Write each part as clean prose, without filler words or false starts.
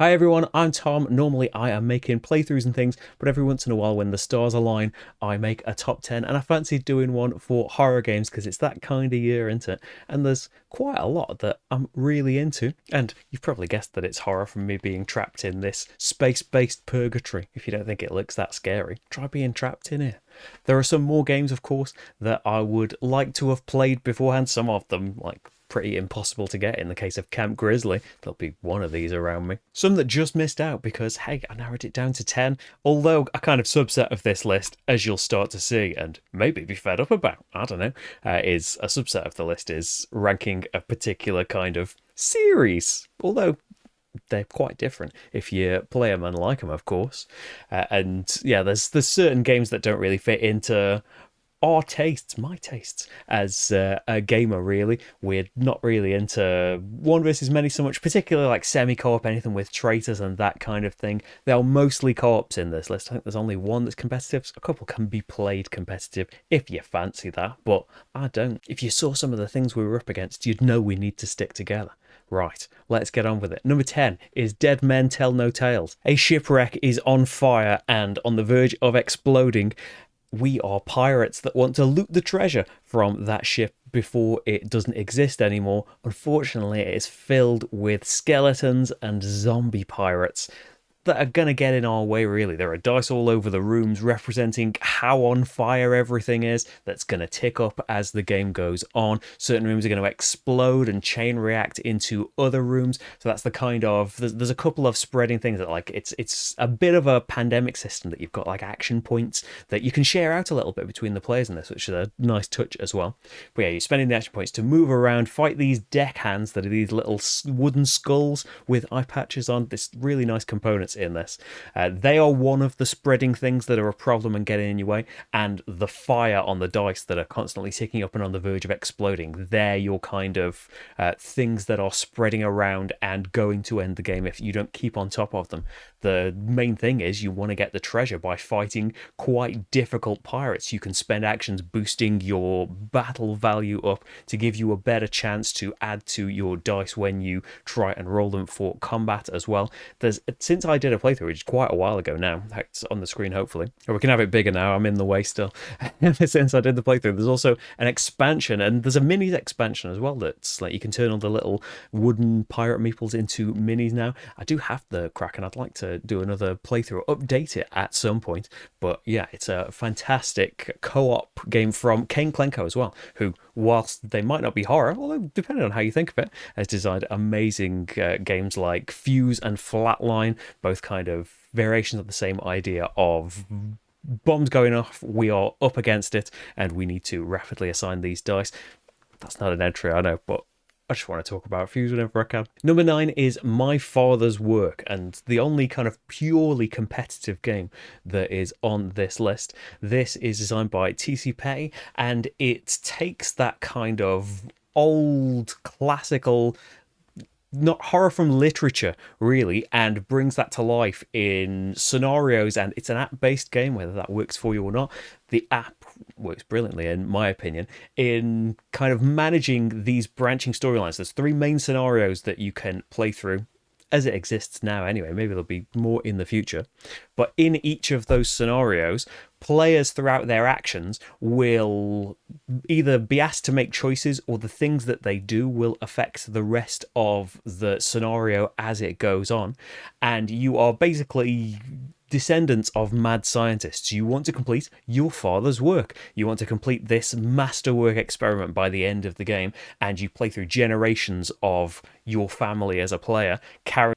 Hi everyone, I'm Tom. Normally I am making playthroughs and things, but every once in a while when the stars align, I make a top 10 and I fancy doing one for horror games because it's that kind of year, isn't it? And there's quite a lot that I'm really into. And you've probably guessed that it's horror from me being trapped in this space-based purgatory. If you don't think it looks that scary, try being trapped in here. There are some more games, of course, that I would like to have played beforehand. Some of them, like, pretty impossible to get in the case of Camp Grizzly. There'll be one of these around me. Some that just missed out because, hey, I narrowed it down to 10. Although a kind of subset of this list, as you'll start to see and maybe be fed up about, I don't know, is a subset of the list is ranking a particular kind of series. Although they're quite different if you play them and like them, of course. And yeah, there's certain games that don't really fit into our tastes, my tastes, as a gamer, really. We're not really into one versus many so much, particularly like semi-co-op, anything with traitors and that kind of thing. They are mostly co-ops in this list. I think there's only one that's competitive. A couple can be played competitive if you fancy that, but I don't. If you saw some of the things we were up against, you'd know we need to stick together. Right, let's get on with it. Number 10 is Dead Men Tell No Tales. A shipwreck is on fire and on the verge of exploding. We are pirates that want to loot the treasure from that ship before it doesn't exist anymore. Unfortunately, it is filled with skeletons and zombie pirates that are going to get in our way, really. There are dice all over the rooms representing how on fire everything is. That's going to tick up as the game goes on. Certain rooms are going to explode and chain react into other rooms. So that's the kind of... There's a couple of spreading things that, like, it's a bit of a pandemic system that you've got, like, action points that you can share out a little bit between the players in this, which is a nice touch as well. But yeah, you're spending the action points to move around, fight these deck hands that are these little wooden skulls with eye patches on. This really nice components in this. They are one of the spreading things that are a problem and getting in your way, and the fire on the dice that are constantly ticking up and on the verge of exploding. They're your kind of things that are spreading around and going to end the game if you don't keep on top of them. The main thing is you want to get the treasure by fighting quite difficult pirates. You can spend actions boosting your battle value up to give you a better chance to add to your dice when you try and roll them for combat as well. Since I did a playthrough, which is quite a while ago now, it's on the screen hopefully, or we can have it bigger now, I'm in the way still. Since I did the playthrough, there's also an expansion, and there's a minis expansion as well that's like you can turn all the little wooden pirate meeples into minis now. I do have the Kraken. I'd like to do another playthrough, update it at some point, but yeah, it's a fantastic co-op game from Kane Klenko as well, who, whilst they might not be horror, although depending on how you think of it, has designed amazing games like Fuse and Flatline, both kind of variations of the same idea of bombs going off, we are up against it, and we need to rapidly assign these dice. That's not an entry, I know, but I just want to talk about Fuse whenever I can. Number 9 is My Father's Work, and the only kind of purely competitive game that is on this list. This is designed by TC Petty, and it takes that kind of old classical, not horror from literature really, and brings that to life in scenarios. And it's an app-based game, whether that works for you or not. The app works brilliantly, in my opinion, in kind of managing these branching storylines. There's 3 main scenarios that you can play through as it exists now anyway. Maybe there'll be more in the future. But in each of those scenarios, players throughout their actions will either be asked to make choices, or the things that they do will affect the rest of the scenario as it goes on. And you are basically descendants of mad scientists. You want to complete your father's work. You want to complete this masterwork experiment by the end of the game, and you play through generations of your family as a player,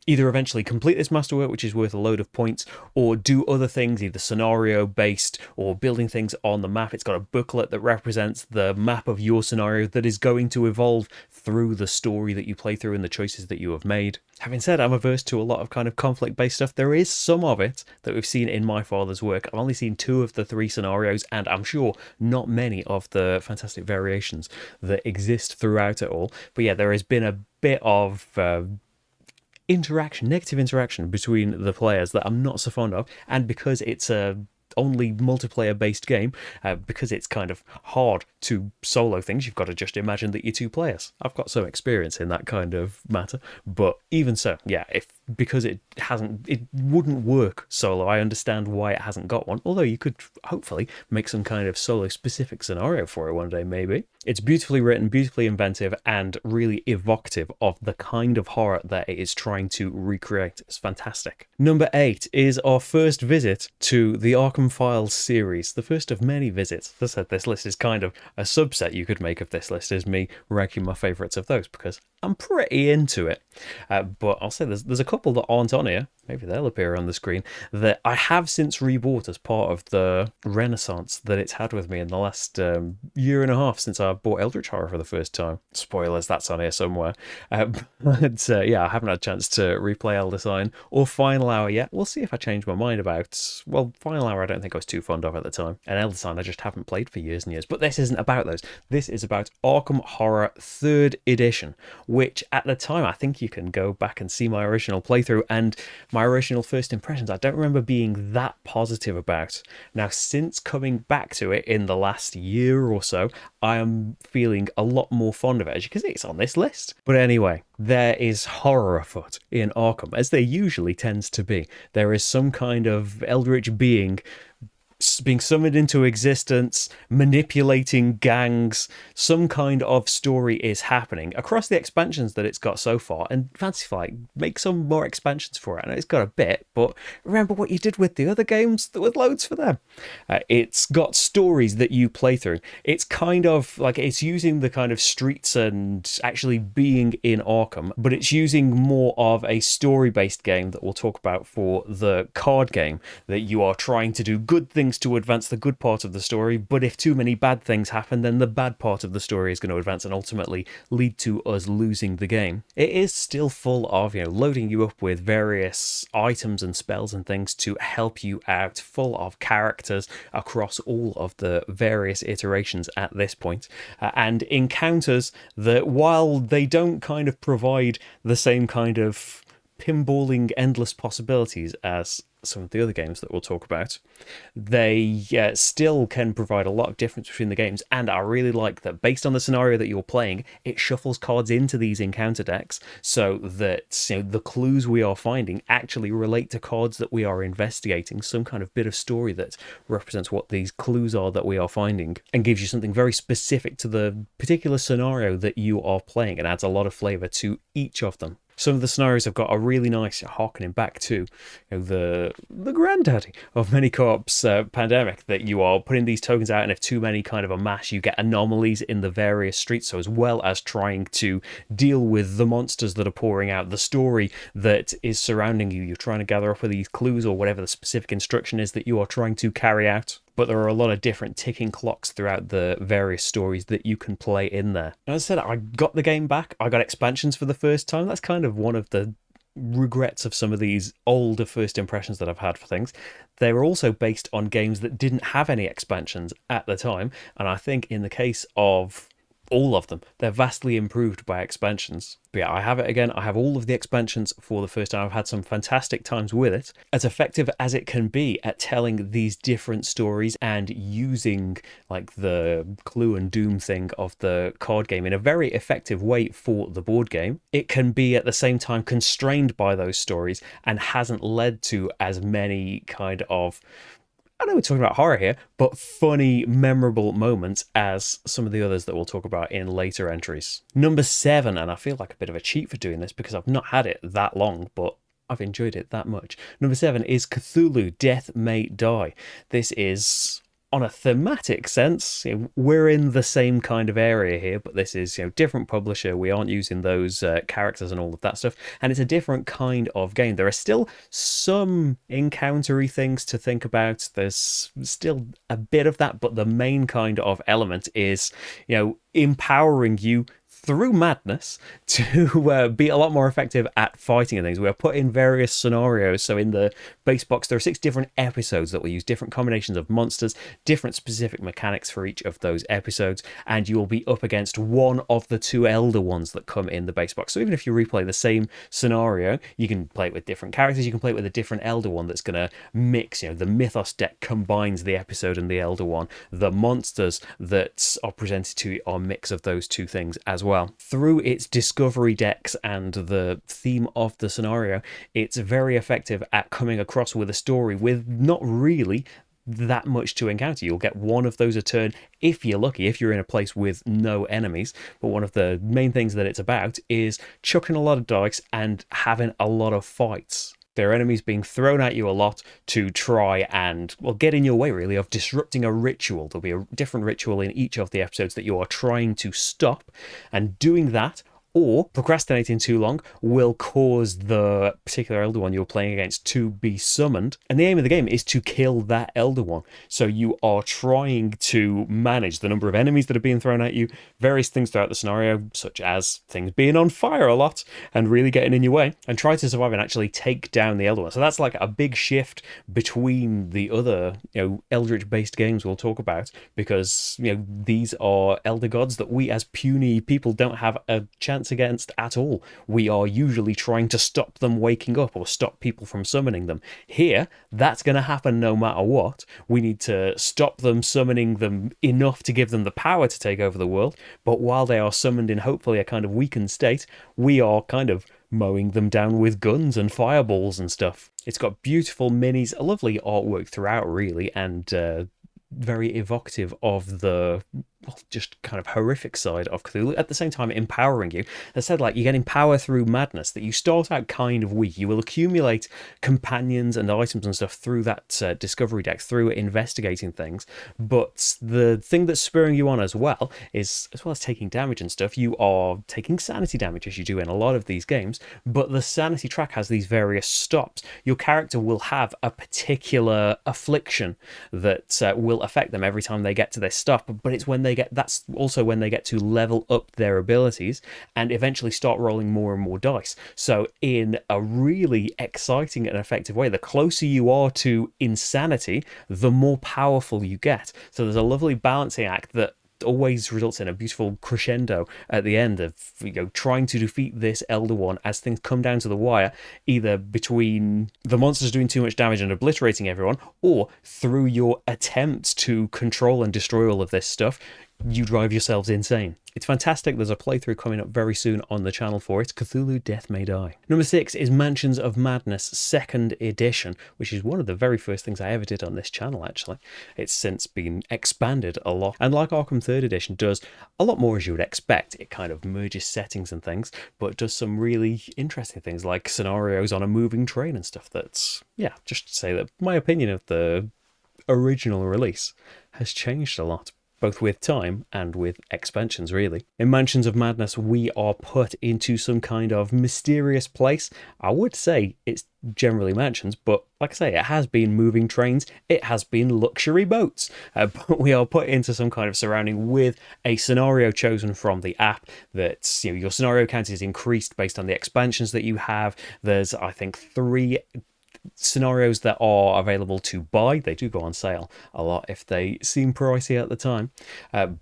either eventually complete this masterwork, which is worth a load of points, or do other things, either scenario based or building things on the map. It's got a booklet that represents the map of your scenario that is going to evolve through the story that you play through and the choices that you have made. Having said I'm averse to a lot of kind of conflict based stuff, there is some of it that we've seen in My Father's Work. I've only seen 2 of the 3 scenarios, and I'm sure not many of the fantastic variations that exist throughout it all. But yeah, there has been a bit of negative interaction between the players that I'm not so fond of, and because it's a only multiplayer based game, because it's kind of hard to solo things, you've got to just imagine that you're 2 players. I've got some experience in that kind of matter, but even so, yeah, if because it wouldn't work solo. I understand why it hasn't got one, although you could hopefully make some kind of solo specific scenario for it one day, maybe. It's beautifully written, beautifully inventive, and really evocative of the kind of horror that it is trying to recreate. It's fantastic. Number 8 is our first visit to the Arkham Files series, the first of many visits. As I said, this list is kind of a subset you could make of this list, is me ranking my favourites of those, because I'm pretty into it. But I'll say there's a couple that aren't on here, maybe they'll appear on the screen, that I have since rebought as part of the renaissance that it's had with me in the last year and a half since I bought Eldritch Horror for the first time. Spoilers, that's on here somewhere. But yeah, I haven't had a chance to replay Elder Sign or Final Hour yet. We'll see if I change my mind about... Well, Final Hour I don't think I was too fond of at the time, and Elder Sign I just haven't played for years and years. But this isn't about those. This is about Arkham Horror 3rd Edition, which at the time, I think you can go back and see my original playthrough and my original first impressions, I don't remember being that positive about. Now, since coming back to it in the last year or so, I am feeling a lot more fond of it, as you can see, it's on this list. But anyway, there is horror afoot in Arkham, as there usually tends to be. There is some kind of eldritch being being summoned into existence, manipulating gangs. Some kind of story is happening across the expansions that it's got so far, and Fantasy Flight make some more expansions for it. I know it's got a bit, but remember what you did with the other games? There was loads for them. It's got stories that you play through. It's kind of like it's using the kind of streets and actually being in Arkham, but it's using more of a story-based game that we'll talk about for the card game, that you are trying to do good things to advance the good part of the story, but if too many bad things happen, then the bad part of the story is going to advance and ultimately lead to us losing the game. It is still full of, loading you up with various items and spells and things to help you out, full of characters across all of the various iterations at this point, and encounters that, while they don't kind of provide the same kind of pinballing endless possibilities as some of the other games that we'll talk about, they still can provide a lot of difference between the games. And I really like that based on the scenario that you're playing, it shuffles cards into these encounter decks so that the clues we are finding actually relate to cards that we are investigating, some kind of bit of story that represents what these clues are that we are finding, and gives you something very specific to the particular scenario that you are playing, and adds a lot of flavour to each of them. Some of the scenarios have got a really nice harkening back to the granddaddy of many co-ops Pandemic, that you are putting these tokens out, and if too many kind of amass, you get anomalies in the various streets. So as well as trying to deal with the monsters that are pouring out, the story that is surrounding you, you're trying to gather up with these clues or whatever the specific instruction is that you are trying to carry out. But there are a lot of different ticking clocks throughout the various stories that you can play in there. As I said, I got the game back. I got expansions for the first time. That's kind of one of the regrets of some of these older first impressions that I've had for things. They were also based on games that didn't have any expansions at the time. And I think in the case of all of them, they're vastly improved by expansions. But yeah, I have it again. I have all of the expansions for the first time. I've had some fantastic times with it. As effective as it can be at telling these different stories and using like the clue and doom thing of the card game in a very effective way for the board game, it can be at the same time constrained by those stories and hasn't led to as many kind of, I know we're talking about horror here, but funny, memorable moments as some of the others that we'll talk about in later entries. Number 7, and I feel like a bit of a cheat for doing this because I've not had it that long, but I've enjoyed it that much. Number 7 is Cthulhu Death May Die. This is, on a thematic sense, we're in the same kind of area here, but this is different publisher. We aren't using those characters and all of that stuff, and it's a different kind of game. There are still some encountery things to think about. There's still a bit of that, but the main kind of element is empowering you through madness to be a lot more effective at fighting and things. We're put in various scenarios. So in the base box, there are 6 different episodes that will use different combinations of monsters, different specific mechanics for each of those episodes, and you will be up against one of the 2 elder ones that come in the base box. So even if you replay the same scenario, you can play it with different characters, you can play it with a different elder one that's going to mix, the Mythos deck combines the episode and the elder one. The monsters that are presented to you are a mix of those 2 things as well. well. Through its discovery decks and the theme of the scenario, it's very effective at coming across with a story with not really that much to encounter. You'll get one of those a turn if you're lucky, if you're in a place with no enemies. But one of the main things that it's about is chucking a lot of dice and having a lot of fights. There are enemies being thrown at you a lot to try and, well, get in your way, really, of disrupting a ritual. There'll be a different ritual in each of the episodes that you are trying to stop, and doing that or procrastinating too long will cause the particular Elder One you're playing against to be summoned. And the aim of the game is to kill that Elder One. So you are trying to manage the number of enemies that are being thrown at you, various things throughout the scenario, such as things being on fire a lot and really getting in your way, and try to survive and actually take down the Elder One. So that's like a big shift between the other, Eldritch-based games we'll talk about, because, these are Elder Gods that we as puny people don't have a chance against at all. We are usually trying to stop them waking up or stop people from summoning them. Here, that's going to happen no matter what. We need to stop them summoning them enough to give them the power to take over the world, but while they are summoned in hopefully a kind of weakened state, we are kind of mowing them down with guns and fireballs and stuff. It's got beautiful minis, a lovely artwork throughout, really, and very evocative of the just kind of horrific side of Cthulhu, at the same time empowering you. As I said, like, you're getting power through madness, that you start out kind of weak. You will accumulate companions and items and stuff through that discovery deck, through investigating things. But the thing that's spurring you on as well is, as well as taking damage and stuff, you are taking sanity damage, as you do in a lot of these games, but the sanity track has these various stops. Your character will have a particular affliction that will affect them every time they get to this stop, but it's when that's also when they get to level up their abilities and eventually start rolling more and more dice. So in a really exciting and effective way, the closer you are to insanity, the more powerful you get. So there's a lovely balancing act that always results in a beautiful crescendo at the end of trying to defeat this Elder One as things come down to the wire, either between the monsters doing too much damage and obliterating everyone, or through your attempts to control and destroy all of this stuff, you drive yourselves insane. It's fantastic. There's a playthrough coming up very soon on the channel for it. Cthulhu Death May Die. Number 6 is Mansions of Madness 2nd Edition, which is one of the very first things I ever did on this channel, actually. It's since been expanded a lot. And like Arkham 3rd Edition, does a lot more as you would expect. It kind of merges settings and things, but does some really interesting things like scenarios on a moving train and stuff. That's, just to say that my opinion of the original release has changed a lot, both with time and with expansions, really. In Mansions of Madness, we are put into some kind of mysterious place. I would say it's generally mansions, but like I say, it has been moving trains, it has been luxury boats, but we are put into some kind of surrounding with a scenario chosen from the app. That your scenario count is increased based on the expansions that you have. There's, I think, 3 scenarios that are available to buy. They do go on sale a lot if they seem pricey at the time,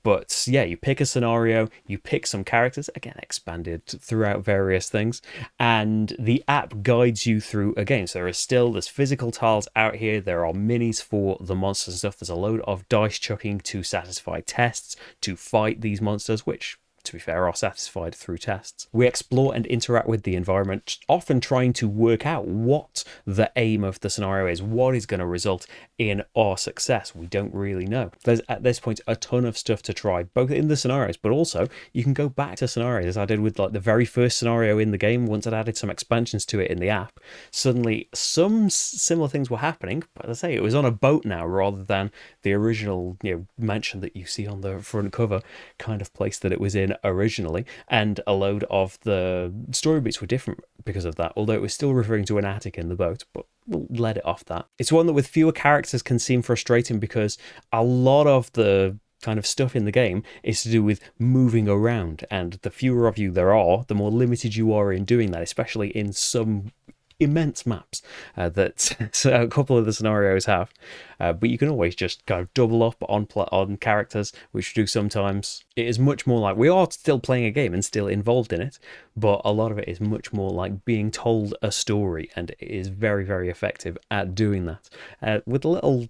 but you pick a scenario, you pick some characters, again expanded throughout various things, and the app guides you through a game. So there's physical tiles out here, there are minis for the monsters and stuff, there's a load of dice chucking to satisfy tests to fight these monsters, which, to be fair, are satisfied through tests. We explore and interact with the environment, often trying to work out what the aim of the scenario is, what is going to result in our success. We don't really know. There's, at this point, a ton of stuff to try, both in the scenarios, but also you can go back to scenarios, as I did with like the very first scenario in the game. Once I'd added some expansions to it in the app, suddenly some similar things were happening, but as I say, it was on a boat now rather than the original mansion that you see on the front cover kind of place that it was in originally, and a load of the story beats were different because of that, although it was still referring to an attic in the boat, but we'll let it off that. It's one that with fewer characters can seem frustrating because a lot of the kind of stuff in the game is to do with moving around, and the fewer of you there are, the more limited you are in doing that, especially in some immense maps that a couple of the scenarios have, but you can always just kind of double up on characters, which we do sometimes. It is much more like we are still playing a game and still involved in it, but a lot of it is much more like being told a story, and it is very, very effective at doing that, with a little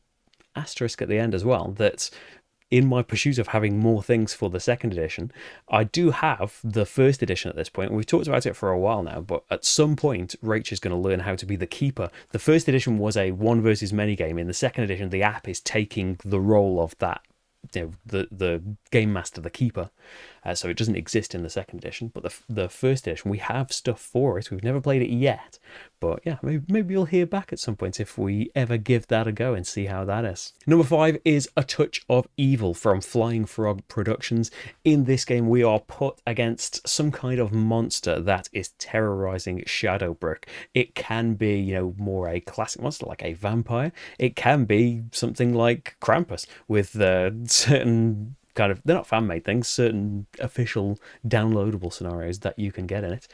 asterisk at the end as well, that in my pursuit of having more things for the second edition, I do have the first edition at this point. We've talked about it for a while now, but at some point, Rach is going to learn how to be the keeper. The first edition was a one versus many game. In the second edition, the app is taking the role of that, the game master, the keeper. So it doesn't exist in the second edition, but the first edition, we have stuff for it. We've never played it yet, but yeah, maybe you'll hear back at some point if we ever give that a go and see how that is. Number 5 is A Touch of Evil from Flying Frog Productions. In this game, we are put against some kind of monster that is terrorizing Shadowbrook. It can be, more a classic monster like a vampire. It can be something like Krampus with certain kind of, they're not fan-made things, certain official downloadable scenarios that you can get in it.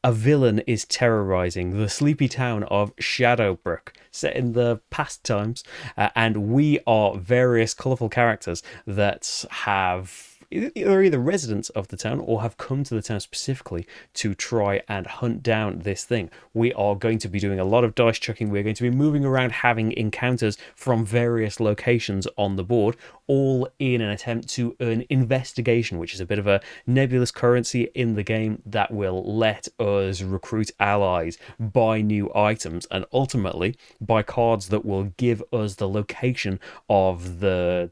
A villain is terrorizing the sleepy town of Shadowbrook, set in the past times, and we are various colourful characters that have either residents of the town or have come to the town specifically to try and hunt down this thing. We are going to be doing a lot of dice chucking. We're going to be moving around, having encounters from various locations on the board, all in an attempt to earn investigation, which is a bit of a nebulous currency in the game that will let us recruit allies, buy new items, and ultimately buy cards that will give us the location of the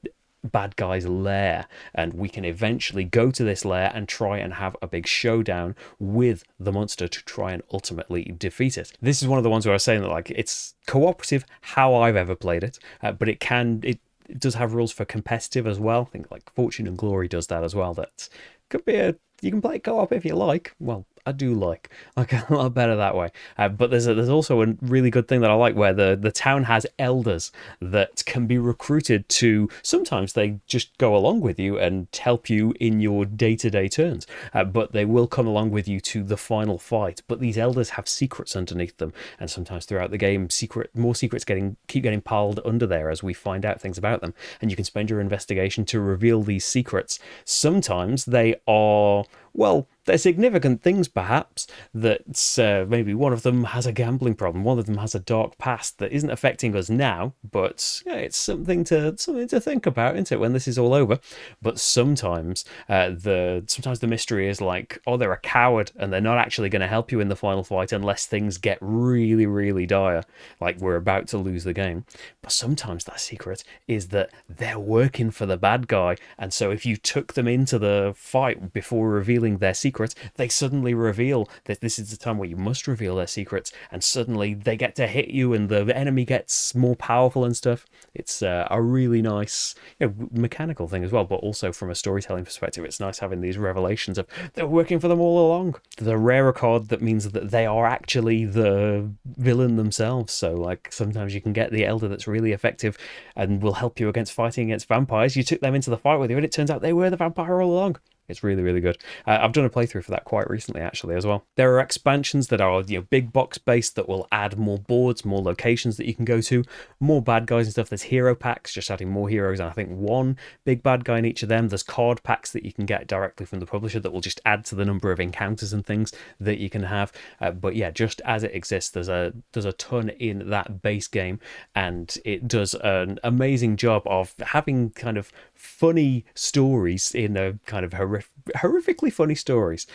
bad guy's lair, and we can eventually go to this lair and try and have a big showdown with the monster to try and ultimately defeat it. This is one of the ones where I was saying that it's cooperative how I've ever played it, but it does have rules for competitive as well. I think Fortune and Glory does that as well. That could be you can play co-op if you like. Well, I do like a lot better that way. But there's also a really good thing that I like where the town has elders that can be recruited to, sometimes they just go along with you and help you in your day-to-day turns, but they will come along with you to the final fight. But these elders have secrets underneath them, and sometimes throughout the game more secrets keep getting piled under there as we find out things about them, and you can spend your investigation to reveal these secrets. Sometimes they are, well, they're significant things, perhaps, that maybe one of them has a gambling problem, one of them has a dark past that isn't affecting us now, but it's something to think about, isn't it, when this is all over? But sometimes the mystery is they're a coward and they're not actually going to help you in the final fight unless things get really, really dire, like we're about to lose the game. But sometimes that secret is that they're working for the bad guy, and so if you took them into the fight before revealing their secret, they suddenly reveal that this is the time where you must reveal their secrets, and suddenly they get to hit you and the enemy gets more powerful and stuff. It's a really nice mechanical thing as well, but also from a storytelling perspective, it's nice having these revelations of they're working for them all along. The rarer card that means that they are actually the villain themselves. So sometimes you can get the elder that's really effective and will help you against fighting against vampires. You took them into the fight with you and it turns out they were the vampire all along. It's really, really good. I've done a playthrough for that quite recently, actually, as well. There are expansions that are big box based that will add more boards, more locations that you can go to, more bad guys and stuff. There's hero packs, just adding more heroes, and I think one big bad guy in each of them. There's card packs that you can get directly from the publisher that will just add to the number of encounters and things that you can have. But yeah, just as it exists, there's a ton in that base game, and it does an amazing job of having kind of funny stories in a kind of horrifically funny stories,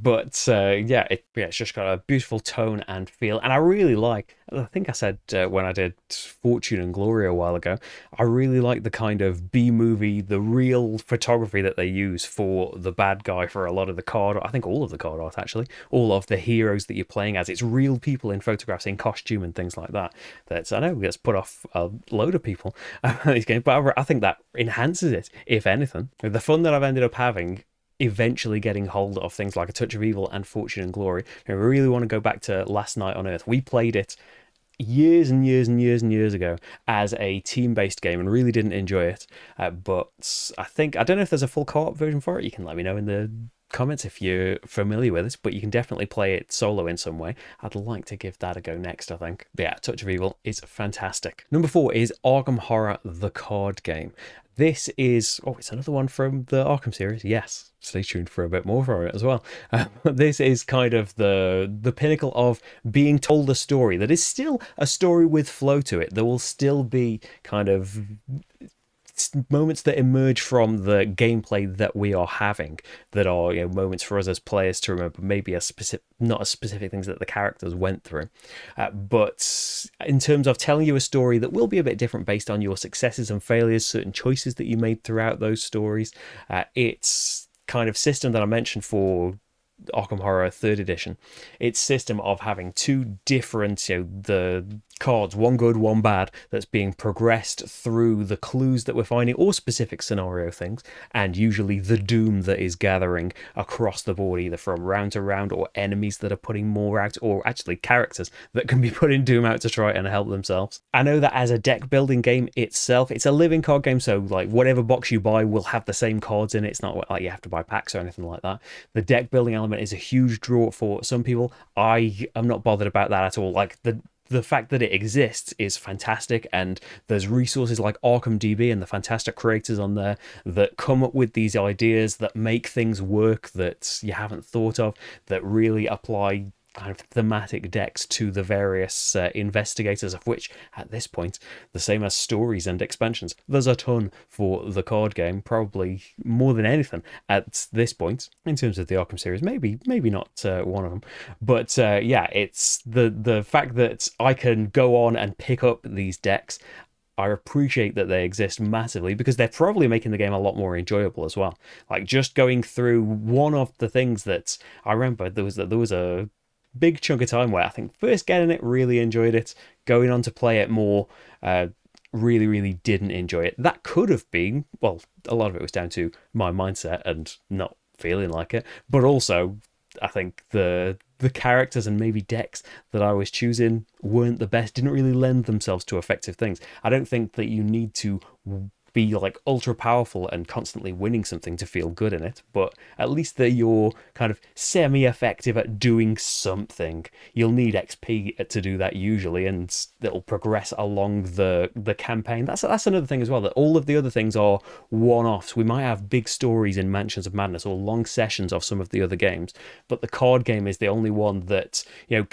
but it's just got a beautiful tone and feel, and I think I said when I did Fortune and Glory a while ago, I really like the kind of B-movie, the real photography that they use for the bad guy, for a lot of the card, I think all of the card art actually, all of the heroes that you're playing as, it's real people in photographs in costume and things like that. I know gets put off a load of people in these games, but I think that enhances it, if anything. The fun that I've ended up having eventually getting hold of things like A Touch of Evil and Fortune and Glory. I really want to go back to Last Night on Earth. We played it years and years and years and years ago as a team-based game and really didn't enjoy it. But I don't know if there's a full co-op version for it. You can let me know in the comments if you're familiar with this, but you can definitely play it solo in some way. I'd like to give that a go next, I think. But yeah, Touch of Evil is fantastic. Number 4 is Arkham Horror, the card game. This is, it's another one from the Arkham series. Yes, stay tuned for a bit more from it as well. This is kind of the pinnacle of being told a story that is still a story with flow to it. There will still be kind of moments that emerge from the gameplay that we are having, that are, you know, moments for us as players to remember, maybe as specific, not as specific things that the characters went through, but in terms of telling you a story that will be a bit different based on your successes and failures, certain choices that you made throughout those stories. It's kind of system that I mentioned for Arkham Horror 3rd edition, its system of having two different, you know, the cards, one good, one bad, that's being progressed through the clues that we're finding, or specific scenario things, and usually the doom that is gathering across the board, either from round to round, or enemies that are putting more out, or actually characters that can be putting doom out to try and help themselves. I know that as a deck building game itself, it's a living card game, so like whatever box you buy will have the same cards in it. It's not like you have to buy packs or anything like that. The deck building element is a huge draw for some people. I am not bothered about that at all. Like the fact that it exists is fantastic, and there's resources like Arkham DB and the fantastic creators on there that come up with these ideas that make things work that you haven't thought of, that really apply kind of thematic decks to the various investigators, of which at this point, the same as stories and expansions, there's a ton for the card game, probably more than anything at this point in terms of the Arkham series. Maybe not one of them, but yeah, it's the fact that I can go on and pick up these decks. I appreciate that they exist massively, because they're probably making the game a lot more enjoyable as well. Like, just going through one of the things that I remember, there was a big chunk of time where I think first getting it, really enjoyed it, going on to play it more, really didn't enjoy it. That could have been, well, a lot of it was down to my mindset and not feeling like it, but also I think the characters and maybe decks that I was choosing weren't the best, didn't really lend themselves to effective things. I don't think that you need to be like ultra powerful and constantly winning something to feel good in it, but at least that you're kind of semi-effective at doing something. You'll need XP to do that usually, and it'll progress along the campaign. That's another thing as well, that all of the other things are one-offs. We might have big stories in Mansions of Madness or long sessions of some of the other games, but the card game is the only one that, you know,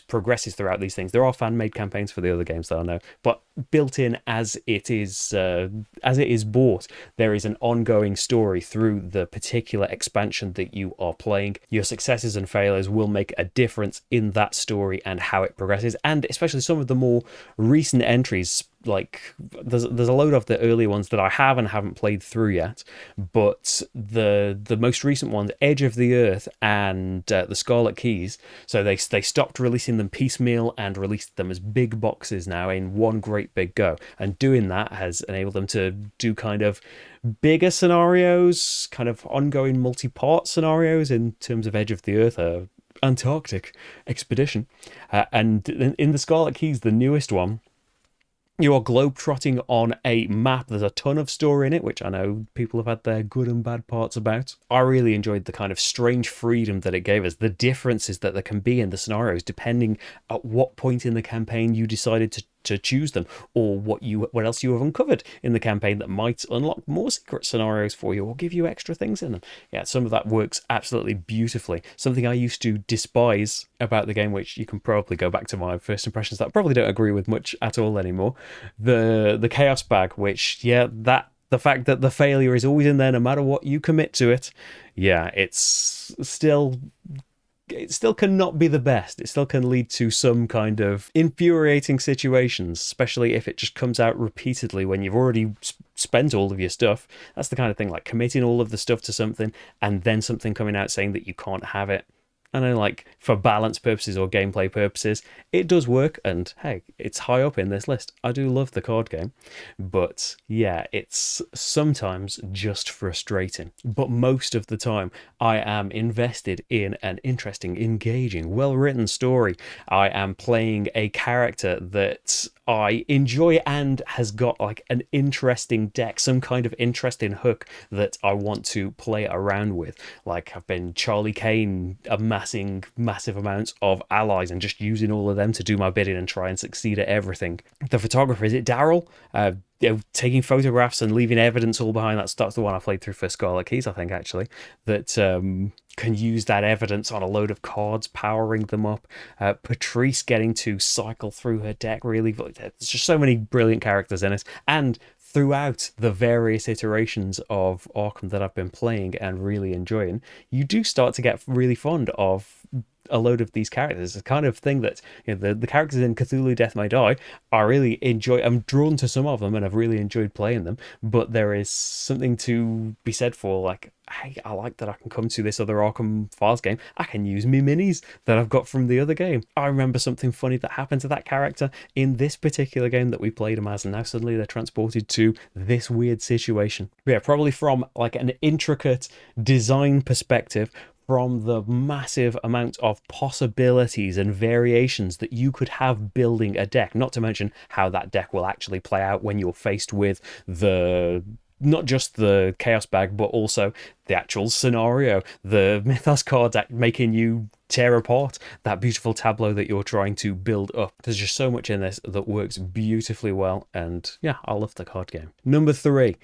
progresses throughout these things. There are fan-made campaigns for the other games that I know, but built in as it is bought, there is an ongoing story through the particular expansion that you are playing. Your successes and failures will make a difference in that story and how it progresses, and especially some of the more recent entries. Like, there's a load of the earlier ones that I have and haven't played through yet, but the most recent ones, Edge of the Earth and the Scarlet Keys, so they stopped releasing them piecemeal and released them as big boxes now in one great big go, and doing that has enabled them to do kind of bigger scenarios, kind of ongoing multi-part scenarios in terms of Edge of the Earth, Antarctic expedition, and in the Scarlet Keys, the newest one, you are globetrotting on a map. There's a ton of story in it, which I know people have had their good and bad parts about. I really enjoyed the kind of strange freedom that it gave us, the differences that there can be in the scenarios depending at what point in the campaign you decided to choose them, or what else you have uncovered in the campaign that might unlock more secret scenarios for you or give you extra things in them. Yeah, some of that works absolutely beautifully. Something I used to despise about the game, which you can probably go back to my first impressions that I probably don't agree with much at all anymore. The chaos bag, which, yeah, the fact that the failure is always in there no matter what you commit to it. Yeah, it still cannot be the best. It still can lead to some kind of infuriating situations, especially if it just comes out repeatedly when you've already spent all of your stuff. That's the kind of thing, like committing all of the stuff to something and then something coming out saying that you can't have it. I know, like, for balance purposes or gameplay purposes, it does work, and hey, it's high up in this list. I do love the card game, but yeah, it's sometimes just frustrating. But most of the time, I am invested in an interesting, engaging, well-written story. I am playing a character that I enjoy and has got like an interesting deck, some kind of interesting hook that I want to play around with. Like, I've been Charlie Kane amassing massive amounts of allies and just using all of them to do my bidding and try and succeed at everything. The photographer, is it Daryl? Taking photographs and leaving evidence all behind. That's the one I played through for Scarlet Keys, I think, actually, that can use that evidence on a load of cards, powering them up. Patrice getting to cycle through her deck, really. There's just so many brilliant characters in it, and throughout the various iterations of Arkham that I've been playing and really enjoying, you do start to get really fond of a load of these characters. It's the kind of thing that, the characters in Cthulhu Death May Die, I really enjoy. I'm drawn to some of them and I've really enjoyed playing them, but there is something to be said for, like, hey, I like that I can come to this other Arkham Files game. I can use me minis that I've got from the other game. I remember something funny that happened to that character in this particular game that we played him as, and now suddenly they're transported to this weird situation. But yeah, probably from like an intricate design perspective, from the massive amount of possibilities and variations that you could have building a deck, not to mention how that deck will actually play out when you're faced with the not just the chaos bag, but also the actual scenario, the mythos cards making you tear apart that beautiful tableau that you're trying to build up. There's just so much in this that works beautifully well, and yeah, I love the card game. Number 3,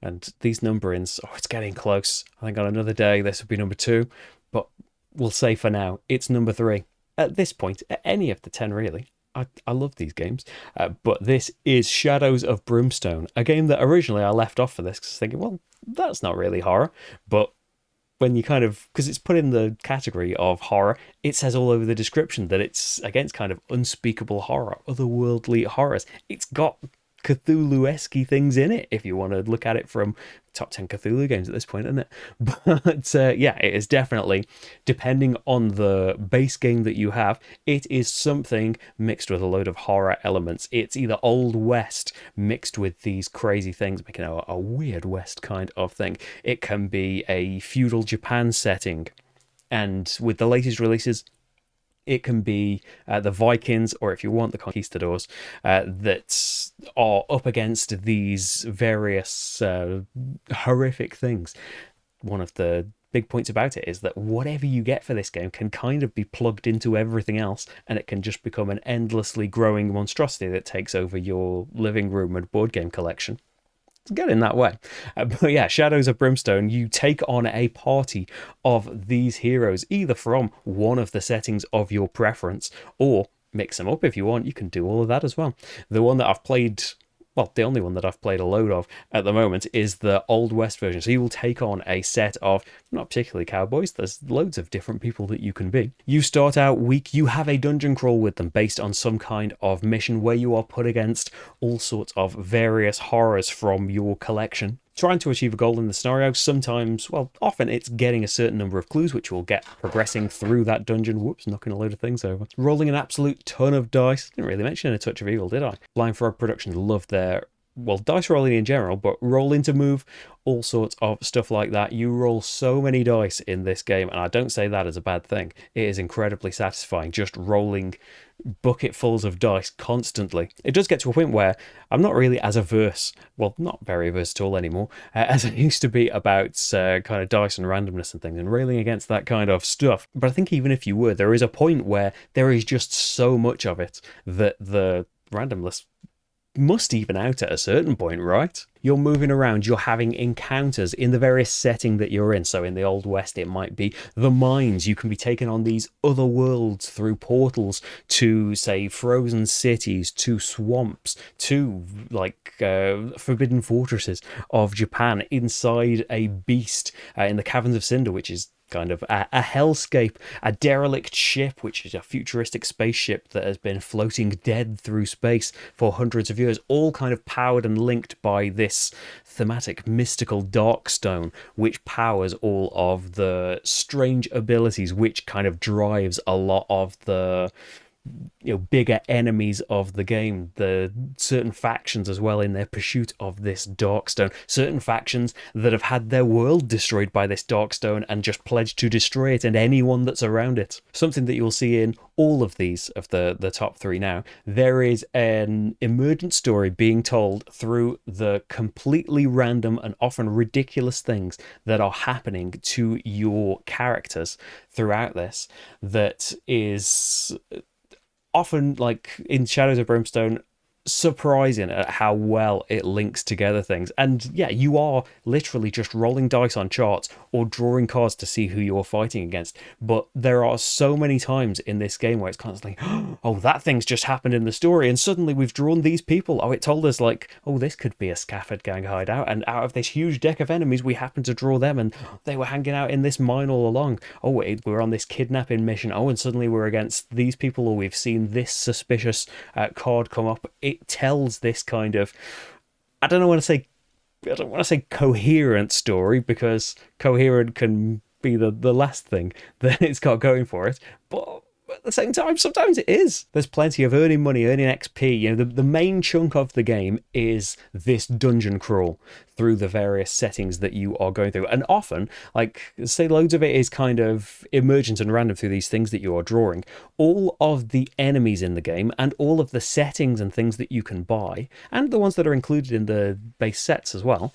and these numberings, it's getting close. I think on another day this will be number 2, but we'll say for now it's number 3. At this point, at any of the 10 really. I love these games, but this is Shadows of Brimstone, a game that originally I left off for this because I was thinking, well, that's not really horror, but when you kind of, because it's put in the category of horror, it says all over the description that it's against kind of unspeakable horror, otherworldly horrors. It's got Cthulhu-esque things in it, if you want to look at it from top 10 Cthulhu games at this point, isn't it? But yeah, it is definitely, depending on the base game that you have, it is something mixed with a load of horror elements. It's either Old West mixed with these crazy things, making a Weird West kind of thing. It can be a feudal Japan setting, and with the latest releases, it can be the Vikings, or if you want, the conquistadors, that are up against these various horrific things. One of the big points about it is that whatever you get for this game can kind of be plugged into everything else, and it can just become an endlessly growing monstrosity that takes over your living room and board game collection. Get in that way. But yeah, Shadows of Brimstone, you take on a party of these heroes, either from one of the settings of your preference, or mix them up if you want. You can do all of that as well. The one that I've played, well, the only one that I've played a load of at the moment is the Old West version. So you will take on a set of, not particularly cowboys, there's loads of different people that you can be. You start out weak, you have a dungeon crawl with them based on some kind of mission where you are put against all sorts of various horrors from your collection, trying to achieve a goal in the scenario. Sometimes, well, often it's getting a certain number of clues, which will get progressing through that dungeon. Whoops, knocking a load of things over. Rolling an absolute ton of dice. Didn't really mention A Touch of Evil, did I? Blind Frog Productions love their, well, dice rolling in general, but rolling to move, all sorts of stuff like that. You roll so many dice in this game, and I don't say that as a bad thing. It is incredibly satisfying, just rolling bucketfuls of dice constantly. It does get to a point where I'm not really as averse, well, not very averse at all anymore, as I used to be about kind of dice and randomness and things, and railing against that kind of stuff. But I think even if you were, there is a point where there is just so much of it that the randomness must even out at a certain point, right? You're moving around, you're having encounters in the various setting that you're in. So in the Old West, it might be the mines. You can be taken on these other worlds through portals to, say, frozen cities, to swamps, to like forbidden fortresses of Japan, inside a beast in the Caverns of Cinder, which is kind of a hellscape, a derelict ship, which is a futuristic spaceship that has been floating dead through space for hundreds of years, all kind of powered and linked by this thematic mystical dark stone, which powers all of the strange abilities, which kind of drives a lot of the bigger enemies of the game, the certain factions as well in their pursuit of this Darkstone, certain factions that have had their world destroyed by this Darkstone and just pledged to destroy it and anyone that's around it. Something that you'll see in all of these of the top 3 now, there is an emergent story being told through the completely random and often ridiculous things that are happening to your characters throughout this, that is often, like in Shadows of Brimstone, surprising at how well it links together things. And yeah, you are literally just rolling dice on charts or drawing cards to see who you're fighting against. But there are so many times in this game where it's constantly, oh, that thing's just happened in the story, and suddenly we've drawn these people. Oh, it told us, like, oh, this could be a Scafford gang hideout, and out of this huge deck of enemies, we happened to draw them, and they were hanging out in this mine all along. Oh, wait, we're on this kidnapping mission. Oh, and suddenly we're against these people, or we've seen this suspicious card come up. It tells this kind of, I don't want to say coherent story, because coherent can be the last thing that it's got going for it, but at the same time, sometimes it is. There's plenty of earning money, earning XP. You know, the main chunk of the game is this dungeon crawl through the various settings that you are going through. And often, like, say loads of it is kind of emergent and random through these things that you are drawing. All of the enemies in the game and all of the settings and things that you can buy, and the ones that are included in the base sets as well,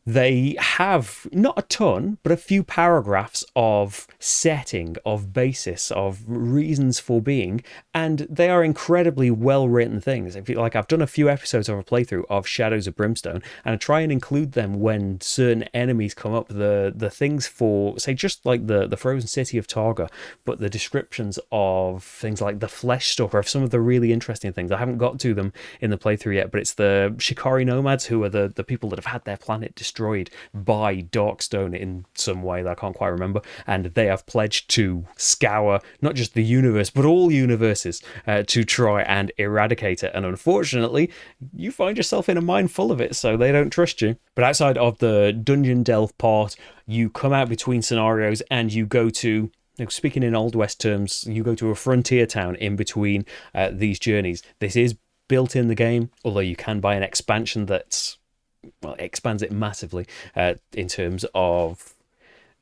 they have not a ton, but a few paragraphs of setting, of basis, of reasons for being, and they are incredibly well-written things. If you like, I've done a few episodes of a playthrough of Shadows of Brimstone, and I try and include them when certain enemies come up. The things for, say, just like the frozen city of Targa, but the descriptions of things like the Flesh Stalker, of some of the really interesting things. I haven't got to them in the playthrough yet, but it's the Shikari nomads, who are the people that have had their planet destroyed by Darkstone in some way that I can't quite remember, and they have pledged to scour not just the universe but all universes to try and eradicate it. And unfortunately, you find yourself in a mine full of it, so they don't trust you. But outside of the dungeon delve part, you come out between scenarios and you go to, speaking in Old West terms, you go to a frontier town in between these journeys. This is built in the game, although you can buy an expansion that's, well, it expands it massively in terms of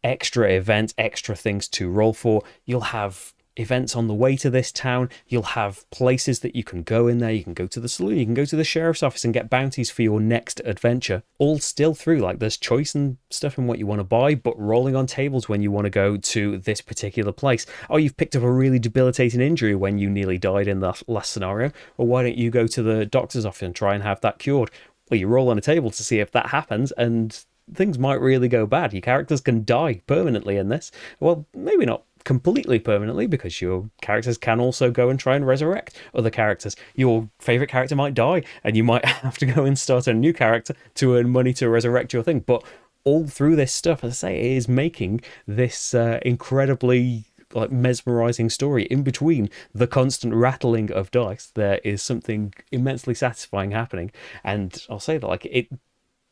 extra events, extra things to roll for. You'll have events on the way to this town. You'll have places that you can go in there. You can go to the saloon. You can go to the sheriff's office and get bounties for your next adventure. All still through, like, there's choice and stuff in what you want to buy, but rolling on tables when you want to go to this particular place. Oh, you've picked up a really debilitating injury when you nearly died in the last scenario. Well, why don't you go to the doctor's office and try and have that cured? Well, you roll on a table to see if that happens, and things might really go bad. Your characters can die permanently in this. Well, maybe not completely permanently, because your characters can also go and try and resurrect other characters. Your favourite character might die, and you might have to go and start a new character to earn money to resurrect your thing. But all through this stuff, as I say, it is making this incredibly, like, mesmerizing story. In between the constant rattling of dice, there is something immensely satisfying happening. And I'll say that, like,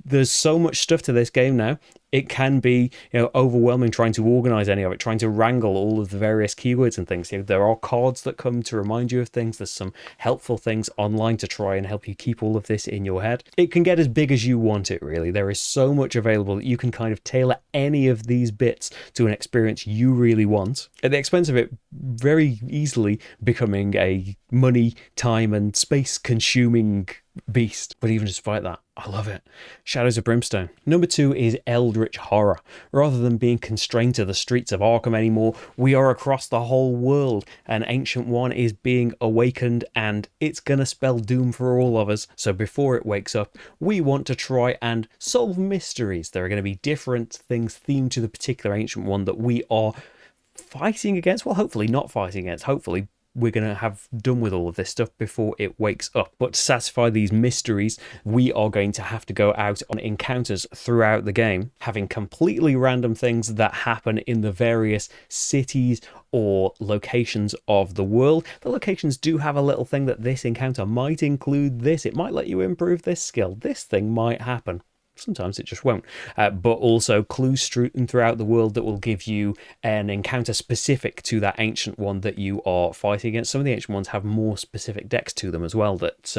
there's so much stuff to this game now. It can be, overwhelming trying to organize any of it, trying to wrangle all of the various keywords and things. There are cards that come to remind you of things. There's some helpful things online to try and help you keep all of this in your head. It can get as big as you want it, really. There is so much available that you can kind of tailor any of these bits to an experience you really want, at the expense of it very easily becoming a money, time, and space consuming beast. But even despite that, I love it. Shadows of Brimstone. Number 2 is Eldritch Horror. Rather than being constrained to the streets of Arkham anymore, we are across the whole world. An Ancient One is being awakened, and it's gonna spell doom for all of us. So before it wakes up, we want to try and solve mysteries. There are going to be different things themed to the particular Ancient One that we are fighting against. Well, hopefully not fighting against. Hopefully we're going to have done with all of this stuff before it wakes up. But to satisfy these mysteries, we are going to have to go out on encounters throughout the game, having completely random things that happen in the various cities or locations of the world. The locations do have a little thing that this encounter might include this. It might let you improve this skill. This thing might happen. Sometimes it just won't. But also clues strewn throughout the world that will give you an encounter specific to that Ancient One that you are fighting against. Some of the Ancient Ones have more specific decks to them as well that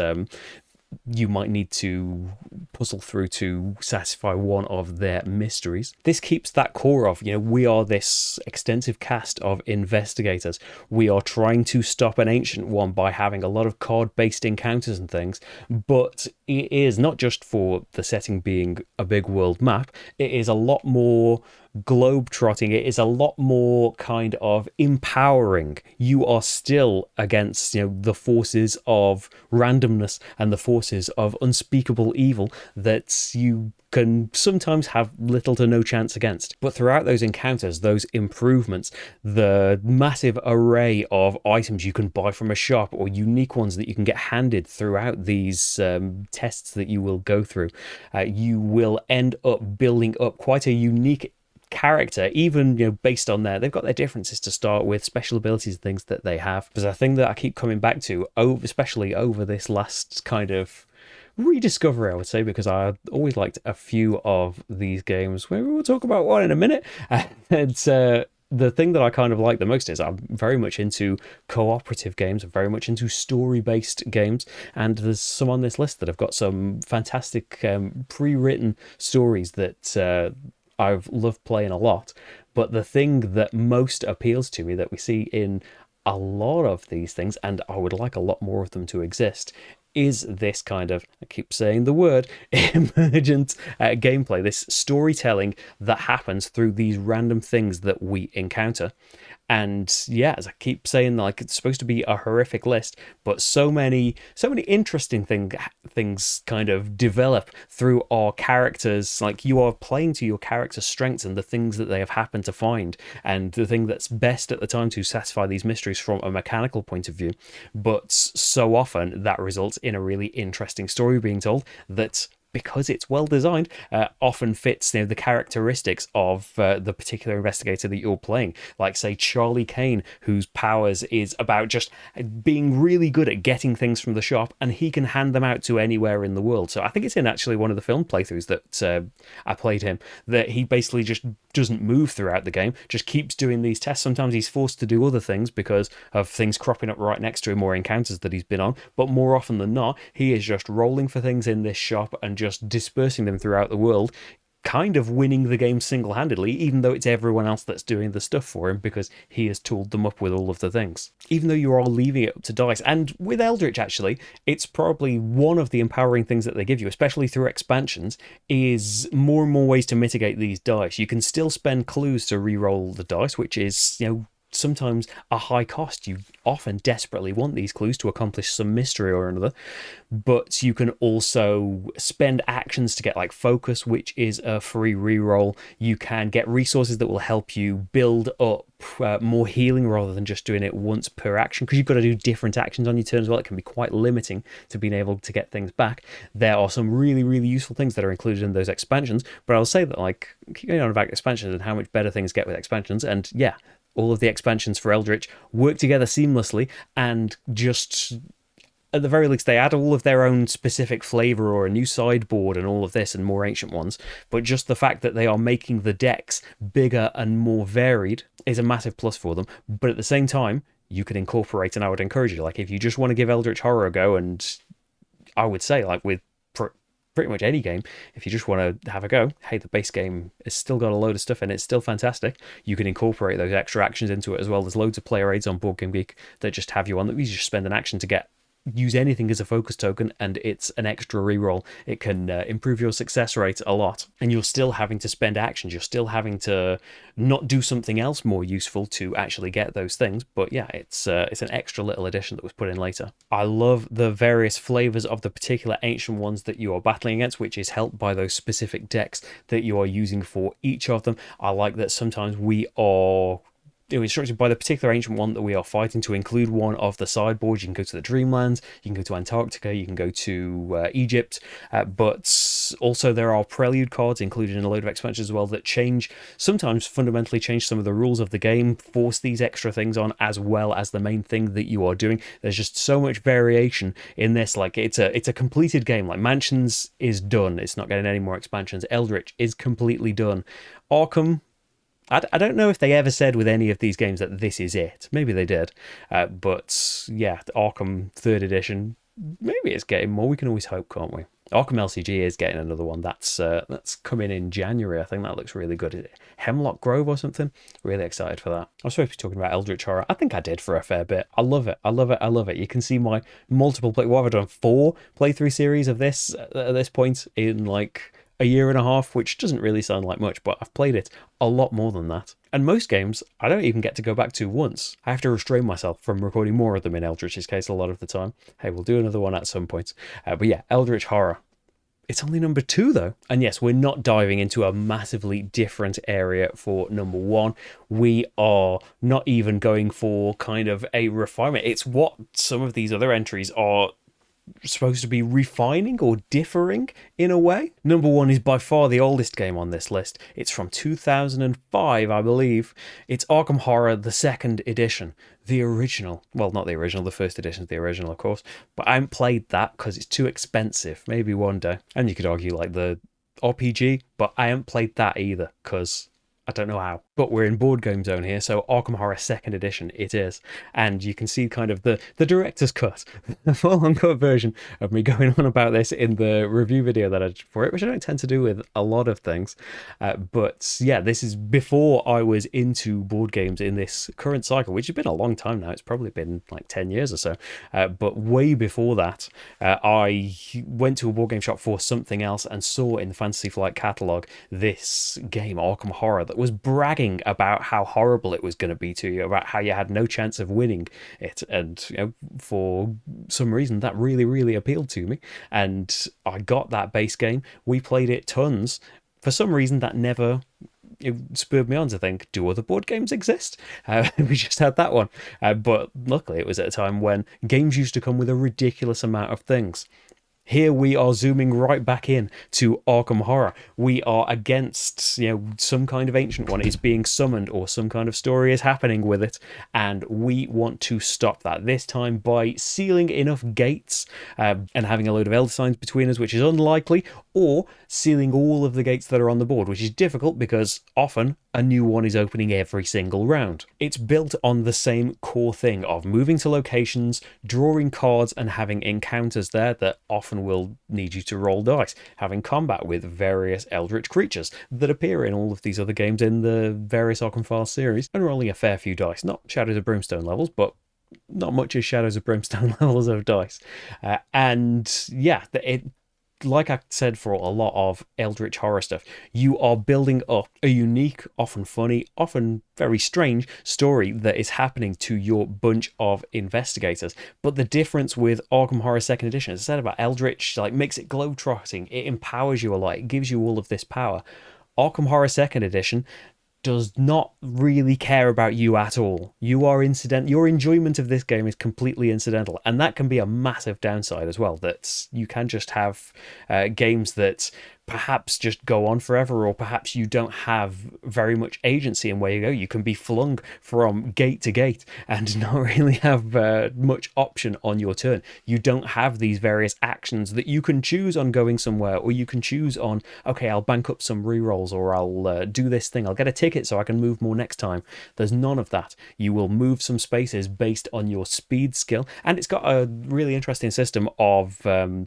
you might need to puzzle through to satisfy one of their mysteries. This keeps that core of, we are this extensive cast of investigators. We are trying to stop an Ancient One by having a lot of card-based encounters and things, but it is not just for the setting being a big world map. It is a lot more globe-trotting. It is a lot more kind of empowering. You are still against, the forces of randomness and the forces of unspeakable evil that you can sometimes have little to no chance against. But throughout those encounters, those improvements, the massive array of items you can buy from a shop or unique ones that you can get handed throughout these tests that you will go through, you will end up building up quite a unique character, even based on they've got their differences to start with, special abilities and things that they have. There's a thing that I keep coming back to, especially over this last kind of rediscovery, I would say, because I always liked a few of these games. We will talk about one in a minute. And the thing that I kind of like the most is I'm very much into cooperative games. I'm very much into story-based games, and there's some on this list that have got some fantastic pre-written stories that I've loved playing a lot. But the thing that most appeals to me that we see in a lot of these things, and I would like a lot more of them to exist, is this kind of, I keep saying the word, emergent gameplay, this storytelling that happens through these random things that we encounter. And yeah, as I keep saying, like, it's supposed to be a horrific list, but so many interesting things kind of develop through our characters. Like, you are playing to your character's strengths and the things that they have happened to find, and the thing that's best at the time to satisfy these mysteries from a mechanical point of view. But so often that results in a really interesting story being told that, because it's well designed, often fits the characteristics of the particular investigator that you're playing. Like, say, Charlie Kane, whose powers is about just being really good at getting things from the shop, and he can hand them out to anywhere in the world. So I think it's in actually one of the film playthroughs that I played him, that he basically just doesn't move throughout the game, just keeps doing these tests. Sometimes he's forced to do other things because of things cropping up right next to him or encounters that he's been on, but more often than not, he is just rolling for things in this shop and just dispersing them throughout the world, kind of winning the game single-handedly, even though it's everyone else that's doing the stuff for him because he has tooled them up with all of the things. Even though you're all leaving it up to dice, and with Eldritch actually, it's probably one of the empowering things that they give you, especially through expansions, is more and more ways to mitigate these dice. You can still spend clues to re-roll the dice, which is, sometimes a high cost. You often desperately want these clues to accomplish some mystery or another, but you can also spend actions to get like focus, which is a free reroll. You can get resources that will help you build up more healing rather than just doing it once per action, because you've got to do different actions on your turn as well. It can be quite limiting to being able to get things back. There are some really, really useful things that are included in those expansions, but I'll say that, like, keep going on about expansions and how much better things get with expansions, and yeah, all of the expansions for Eldritch work together seamlessly, and just at the very least they add all of their own specific flavor or a new sideboard and all of this and more ancient ones. But just the fact that they are making the decks bigger and more varied is a massive plus for them. But at the same time, you can incorporate, and I would encourage you, like, if you just want to give Eldritch Horror a go, and I would say, like, with pretty much any game, if you just want to have a go, hey, the base game has still got a load of stuff in it, it's still fantastic. You can incorporate those extra actions into it as well. There's loads of player aids on Board Game Geek that just have you on that. You just spend an action to use anything as a focus token, and it's an extra reroll. It can improve your success rate a lot, and you're still having to spend actions. You're still having to not do something else more useful to actually get those things. But yeah, it's an extra little addition that was put in later. I love the various flavors of the particular ancient ones that you are battling against, which is helped by those specific decks that you are using for each of them. I like that sometimes we are instructed by the particular ancient one that we are fighting to include one of the sideboards. You can go to the Dreamlands, you can go to Antarctica, you can go to Egypt, but also there are prelude cards included in a load of expansions as well that sometimes fundamentally change some of the rules of the game, force these extra things on, as well as the main thing that you are doing. There's just so much variation in this. Like, it's a completed game. Like, Mansions is done, it's not getting any more expansions. Eldritch is completely done. Arkham, I don't know if they ever said with any of these games that this is it. Maybe they did. But yeah, the Arkham 3rd edition, maybe it's getting more. We can always hope, can't we? Arkham LCG is getting another one. That's coming in January. I think that looks really good. Is it Hemlock Grove or something? Really excited for that. I was supposed to be talking about Eldritch Horror. I think I did for a fair bit. I love it. I love it. I love it. You can see my multiple what have I done? 4 playthrough series of this at this point in like a year and a half, which doesn't really sound like much, but I've played it a lot more than that. And most games, I don't even get to go back to once. I have to restrain myself from recording more of them in Eldritch's case a lot of the time. Hey, we'll do another one at some point. But yeah, Eldritch Horror. It's only number 2 though. And yes, we're not diving into a massively different area for number 1. We are not even going for kind of a refinement. It's what some of these other entries are supposed to be refining or differing in a way. Number 1 is by far the oldest game on this list. It's from 2005, I believe. It's Arkham Horror, the second edition. The original. Well, not the original, the first edition is the original, of course. But I haven't played that because it's too expensive. Maybe one day. And you could argue like the RPG, but I haven't played that either because I don't know how. But we're in board game zone here, so Arkham Horror 2nd Edition it is. And you can see kind of the director's cut, the full uncut version of me going on about this in the review video that I did for it, which I don't tend to do with a lot of things. But yeah, this is before I was into board games in this current cycle, which has been a long time now. It's probably been like 10 years or so. But way before that, I went to a board game shop for something else and saw in the Fantasy Flight catalogue this game, Arkham Horror, that was bragging about how horrible it was going to be to you, about how you had no chance of winning it. And you know, for some reason that really, really appealed to me. And I got that base game. We played it tons. For some reason that never spurred me on to think, do other board games exist? We just had that one. But luckily it was at a time when games used to come with a ridiculous amount of things. Here we are zooming right back in to Arkham Horror. We are against, some kind of ancient one is being summoned or some kind of story is happening with it, and we want to stop that. This time by sealing enough gates and having a load of elder signs between us, which is unlikely, or sealing all of the gates that are on the board, which is difficult because often a new one is opening every single round. It's built on the same core thing of moving to locations, drawing cards, and having encounters there that often will need you to roll dice, having combat with various eldritch creatures that appear in all of these other games in the various Arkham Files series, and rolling a fair few dice. Not Shadows of Brimstone levels, but not much as Shadows of Brimstone levels of dice. Like I said for a lot of Eldritch Horror stuff, you are building up a unique, often funny, often very strange story that is happening to your bunch of investigators. But the difference with Arkham Horror 2nd Edition, as I said about Eldritch, makes it globe-trotting, it empowers you a lot, it gives you all of this power. Arkham Horror 2nd Edition does not really care about you at all. You are incidental. Your enjoyment of this game is completely incidental, and that can be a massive downside as well, that you can just have games that perhaps just go on forever, or perhaps you don't have very much agency in where you go. You can be flung from gate to gate and not really have much option on your turn. You don't have these various actions that you can choose on going somewhere, or you can choose on, okay, I'll bank up some rerolls, or I'll do this thing, I'll get a ticket so I can move more next time. There's none of that. You will move some spaces based on your speed skill, and it's got a really interesting system of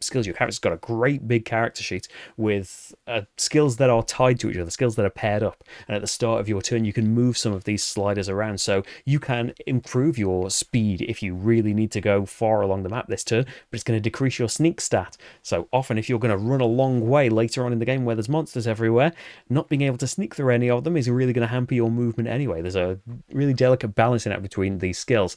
skills. Your character's got a great big character sheet with skills that are tied to each other, skills that are paired up, and at the start of your turn you can move some of these sliders around, so you can improve your speed if you really need to go far along the map this turn, but it's going to decrease your sneak stat. So often if you're going to run a long way later on in the game where there's monsters everywhere, not being able to sneak through any of them is really going to hamper your movement anyway. There's a really delicate balancing act between these skills.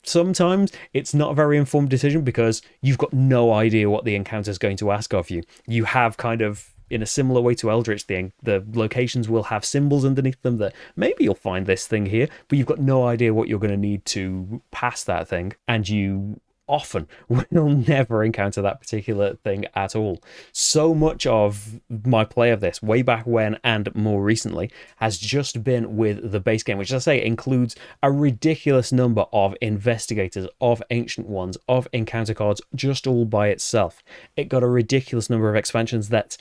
Sometimes it's not a very informed decision because you've got no idea what the encounter is going to ask of you. You have kind of, in a similar way to Eldritch, the locations will have symbols underneath them that maybe you'll find this thing here, but you've got no idea what you're going to need to pass that thing, and you often will never encounter that particular thing at all. So much of my play of this, way back when and more recently, has just been with the base game, which, as I say, includes a ridiculous number of investigators, of ancient ones, of encounter cards, just all by itself. It got a ridiculous number of expansions that,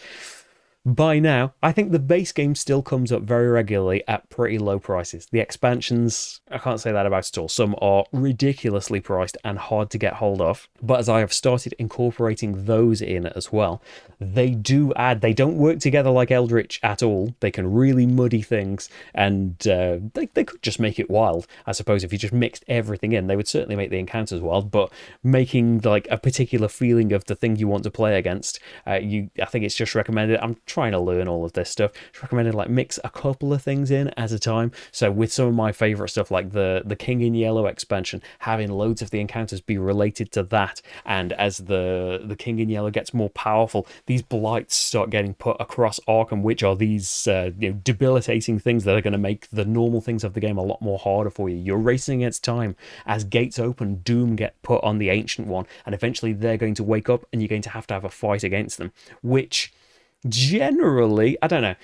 by now, I think the base game still comes up very regularly at pretty low prices. The expansions, I can't say that about at all. Some are ridiculously priced and hard to get hold of. But as I have started incorporating those in as well, they do add, they don't work together like Eldritch at all. They can really muddy things, and they could just make it wild. I suppose if you just mixed everything in, they would certainly make the encounters wild, but making a particular feeling of the thing you want to play against, I think it's just recommended. I'm trying to learn all of this stuff. It's recommended like mix a couple of things in at a time. So with some of my favorite stuff like the King in Yellow expansion, having loads of the encounters be related to that, and as the King in Yellow gets more powerful, these blights start getting put across Arkham, which are these debilitating things that are going to make the normal things of the game a lot more harder for you. You're racing against time. As gates open, doom get put on the Ancient One, and eventually they're going to wake up and you're going to have a fight against them, which generally, I don't know, I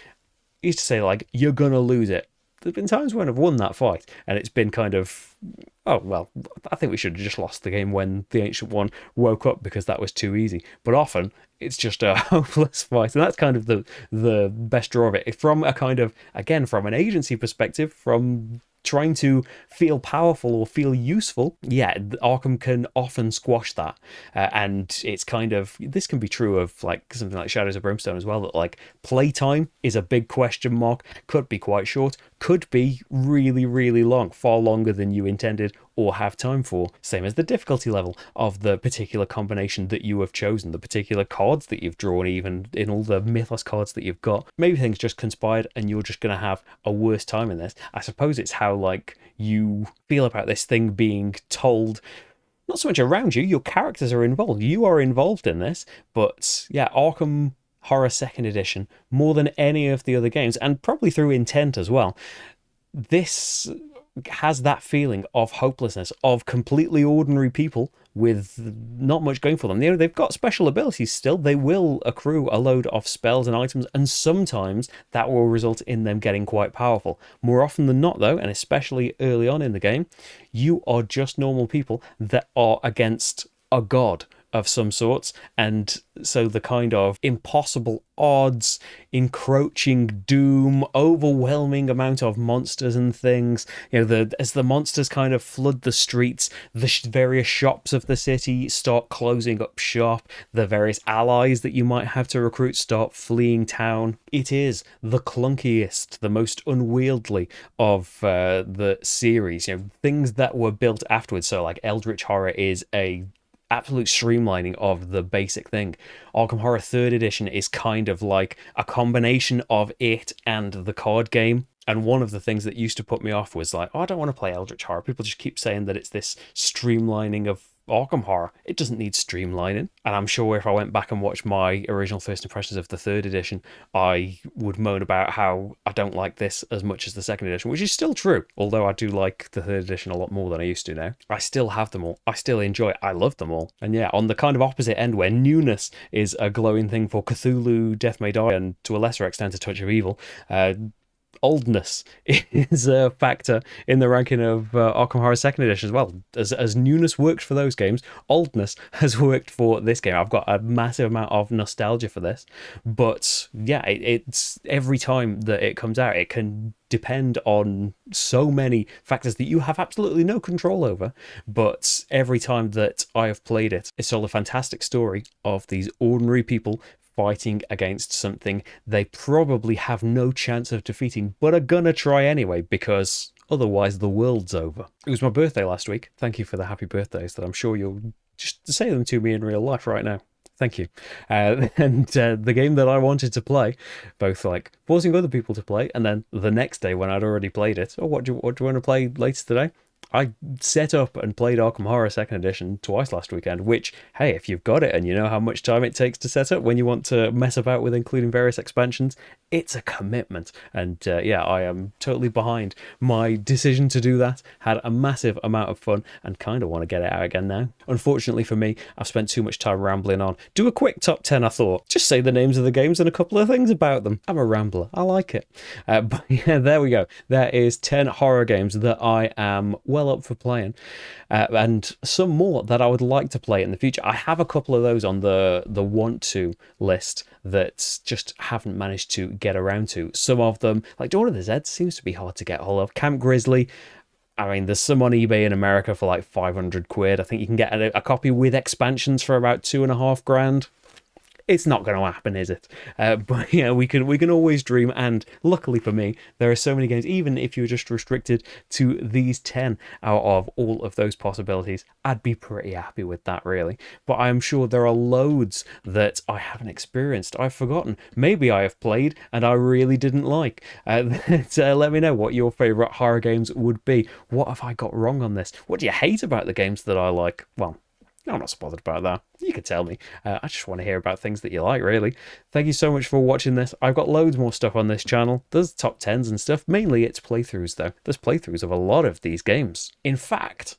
used to say like, you're gonna lose it. There's been times when I've won that fight and it's been kind of, oh well, I think we should have just lost the game when the Ancient One woke up because that was too easy. But often it's just a hopeless fight, and that's kind of the best draw of it. From a kind of, again, from an agency perspective, from trying to feel powerful or feel useful, yeah, Arkham can often squash that. And it's kind of, this can be true of like something like Shadows of Brimstone as well, that like playtime is a big question mark, could be quite short, could be really, really long, far longer than you intended or have time for. Same as the difficulty level of the particular combination that you have chosen, the particular cards that you've drawn, even in all the Mythos cards that you've got. Maybe things just conspired and you're just going to have a worse time in this. I suppose it's how like you feel about this thing being told, not so much around you, your characters are involved, you are involved in this. But yeah, Arkham Horror 2nd Edition, more than any of the other games, and probably through intent as well, this has that feeling of hopelessness, of completely ordinary people with not much going for them. You know, they've got special abilities still. They will accrue a load of spells and items, and sometimes that will result in them getting quite powerful. More often than not, though, and especially early on in the game, you are just normal people that are against a god of some sorts, and so the kind of impossible odds, encroaching doom, overwhelming amount of monsters and things, you know, as the monsters kind of flood the streets, the various shops of the city start closing up shop, the various allies that you might have to recruit start fleeing town. It is the clunkiest, the most unwieldy of the series, you know, things that were built afterwards. So like Eldritch Horror is a absolute streamlining of the basic thing. Arkham Horror 3rd Edition is kind of like a combination of it and the card game. And one of the things that used to put me off was like, oh, I don't want to play Eldritch Horror. People just keep saying that it's this streamlining of Arkham Horror. It doesn't need streamlining. And I'm sure if I went back and watched my original first impressions of the 3rd edition, I would moan about how I don't like this as much as the 2nd edition, which is still true. Although I do like the 3rd edition a lot more than I used to now. I still have them all. I still enjoy it. I love them all. And yeah, on the kind of opposite end where newness is a glowing thing for Cthulhu Death May Die, and to a lesser extent A Touch of Evil, oldness is a factor in the ranking of Arkham Horror 2nd Edition as well. As newness worked for those games, oldness has worked for this game. I've got a massive amount of nostalgia for this, but yeah, it's every time that it comes out, it can depend on so many factors that you have absolutely no control over, but every time that I have played it, it's told a fantastic story of these ordinary people fighting against something they probably have no chance of defeating, but are gonna try anyway, because otherwise the world's over. It was my birthday last week. Thank you for the happy birthdays that I'm sure you'll just say them to me in real life right now. Thank you. And the game that I wanted to play, both like forcing other people to play, and then the next day when I'd already played it, oh, what do you want to play later today? I set up and played Arkham Horror 2nd Edition twice last weekend, which, hey, if you've got it and you know how much time it takes to set up when you want to mess about with including various expansions, it's a commitment. And yeah, I am totally behind my decision to do that. Had a massive amount of fun and kind of want to get it out again now. Unfortunately for me, I've spent too much time rambling on. Do a quick top 10, I thought. Just say the names of the games and a couple of things about them. I'm a rambler. I like it. But yeah, there we go. There is 10 horror games that I am well up for playing, and some more that I would like to play in the future. I have a couple of those on the want to list that just haven't managed to get around to. Some of them, like Dawn of the Zeds, seems to be hard to get hold of. Camp Grizzly, I mean, there's some on eBay in America for like 500 quid. I think you can get a copy with expansions for about 2.5 grand. It's not going to happen, is it? But yeah, we can always dream, and luckily for me, there are so many games. Even if you're just restricted to these 10 out of all of those possibilities, I'd be pretty happy with that, really. But I'm sure there are loads that I haven't experienced, I've forgotten, maybe I have played and I really didn't like. Let me know what your favourite horror games would be. What have I got wrong on this? What do you hate about the games that I like? Well, I'm not so bothered about that. You can tell me. I just want to hear about things that you like, really. Thank you so much for watching this. I've got loads more stuff on this channel. There's top 10s and stuff. Mainly it's playthroughs, though. There's playthroughs of a lot of these games. In fact,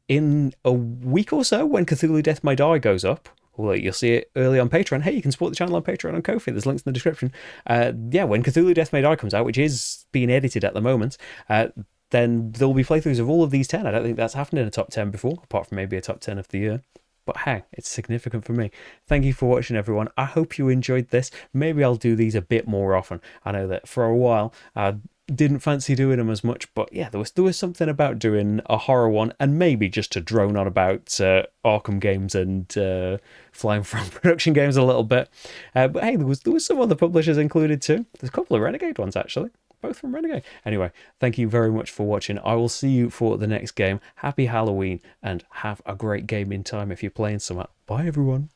in a week or so, when Cthulhu Death May Die goes up, well, you'll see it early on Patreon. Hey, you can support the channel on Patreon and Ko-fi. There's links in the description. Yeah, when Cthulhu Death May Die comes out, which is being edited at the moment, then there'll be playthroughs of all of these 10. I don't think that's happened in a top 10 before, apart from maybe a top 10 of the year. But hey, it's significant for me. Thank you for watching, everyone. I hope you enjoyed this. Maybe I'll do these a bit more often. I know that for a while, I didn't fancy doing them as much, but yeah, there was something about doing a horror one, and maybe just to drone on about Arkham games and Flying From production games a little bit. But hey, there was some other publishers included too. There's a couple of Renegade ones, actually. Both from Renegade. Anyway, thank you very much for watching. I will see you for the next game. Happy Halloween, and have a great gaming time if you're playing some. Bye, everyone.